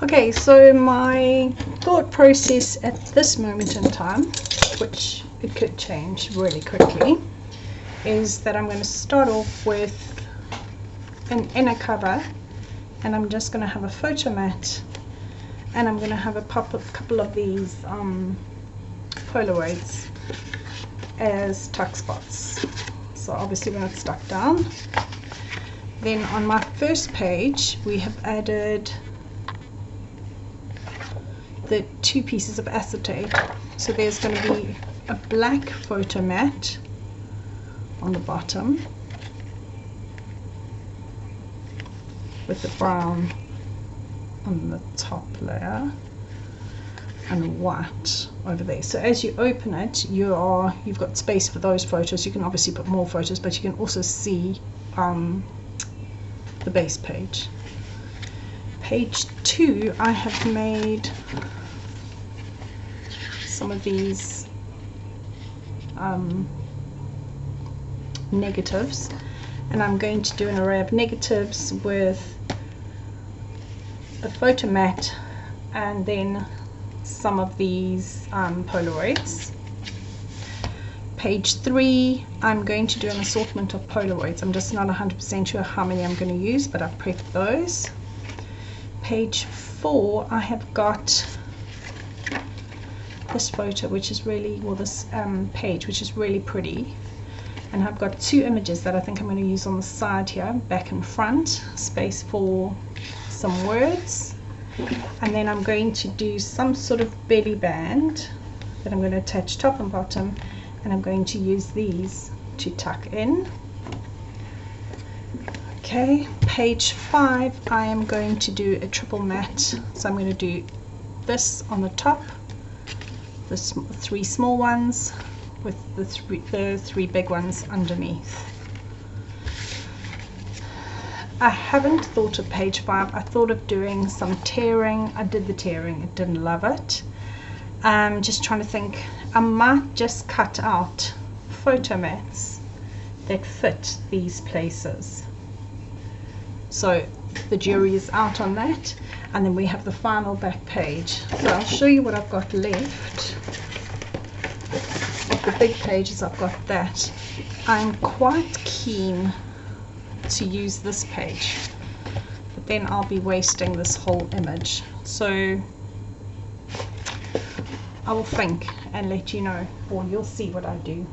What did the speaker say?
Okay, so my thought process at this moment in time, which it could change really quickly, is that I'm going to start off with an inner cover, and I'm just going to have a photo mat, and I'm going to have a couple of these Polaroids as tuck spots. So obviously when it's stuck down. Then on my first page we have added the 2 pieces of acetate. So there's going to be a black photo mat on the bottom with the brown on the top layer and white over there. So as you open it, you've got space for those photos. You can obviously put more photos, but you can also see the base page. Page 2, I have made some of these negatives, and I'm going to do an array of negatives with a photo mat and then some of these Polaroids. Page 3, I'm going to do an assortment of Polaroids. I'm just not 100% sure how many I'm going to use, but I've prepped those. Page 4, I have got this photo, which is really, well, this page, which is really pretty, and I've got 2 images that I think I'm going to use on the side here, back and front, space for some words, and then I'm going to do some sort of belly band that I'm going to attach top and bottom, and I'm going to use these to tuck in. Okay, page 5, I am going to do a triple mat, so I'm going to do this on the top, the 3 small ones with the three big ones underneath. I haven't thought of page 5. I thought of doing some tearing. I did the tearing, I didn't love it. Just trying to think, I might just cut out photo mats that fit these places. So the jury is out on that, and then we have the final back page. So I'll show you what I've got left. Of the big pages, I've got that. I'm quite keen to use this page, but then I'll be wasting this whole image. So I will think and let you know, or you'll see what I do.